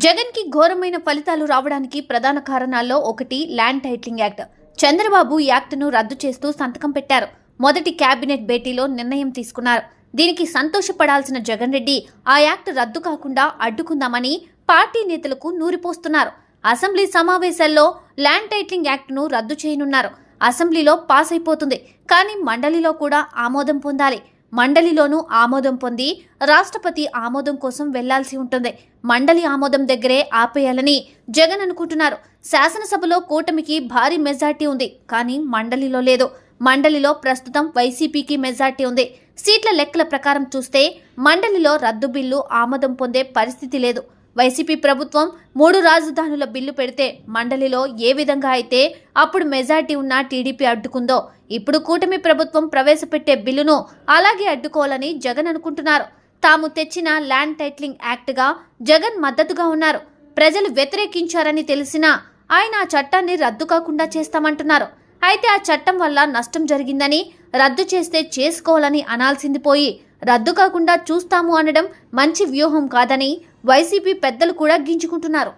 జగన్ కి ఘోరమైన ఫలితాలు రావడానికి ప్రధాన కారణాల్లో ఒకటి ల్యాండ్ టైటిలింగ్ యాక్ట్. చంద్రబాబు ఈ యాక్ట్ను రద్దు చేస్తూ సంతకం పెట్టారు. మొదటి కేబినెట్ భేటీలో నిర్ణయం తీసుకున్నారు. దీనికి సంతోషపడాల్సిన జగన్ రెడ్డి ఆ యాక్ట్ రద్దు కాకుండా అడ్డుకుందామని పార్టీ నేతలకు నూరిపోస్తున్నారు. అసెంబ్లీ సమావేశాల్లో ల్యాండ్ టైటిలింగ్ యాక్ట్ను రద్దు చేయనున్నారు. అసెంబ్లీలో పాస్ అయిపోతుంది, కానీ మండలిలో కూడా ఆమోదం పొందాలి. మండలిలోనూ ఆమోదం పొంది రాష్ట్రపతి ఆమోదం కోసం వెళ్లాల్సి ఉంటుంది. మండలి ఆమోదం దగ్గరే ఆపేయాలని జగన్ అనుకుంటున్నారు. శాసనసభలో కూటమికి భారీ మెజార్టీ ఉంది, కానీ మండలిలో లేదు. మండలిలో ప్రస్తుతం వైసీపీకి మెజార్టీ ఉంది. సీట్ల లెక్కల ప్రకారం చూస్తే మండలిలో రద్దు బిల్లు ఆమోదం పొందే పరిస్థితి లేదు. వైసీపీ ప్రభుత్వం 3 రాజధానుల బిల్లు పెడితే మండలిలో ఏ విధంగా అయితే అప్పుడు మెజార్టీ ఉన్న టీడీపీ అడ్డుకుందో, ఇప్పుడు కూటమి ప్రభుత్వం ప్రవేశపెట్టే బిల్లును అలాగే అడ్డుకోవాలని జగన్ అనుకుంటున్నారు. తాము తెచ్చిన ల్యాండ్ టైటిలింగ్ యాక్ట్గా జగన్ మద్దతుగా ఉన్నారు. ప్రజలు వ్యతిరేకించారని తెలిసినా ఆయన ఆ చట్టాన్ని రద్దు కాకుండా చేస్తామంటున్నారు. అయితే ఆ చట్టం వల్ల నష్టం జరిగిందని, రద్దు చేస్తే చేసుకోవాలని అనాల్సింది పోయి రద్దు కాకుండా చూస్తాము అనడం మంచి వ్యూహం కాదని వైసీపీ పెద్దలు కూడా గింజుకుంటున్నారు.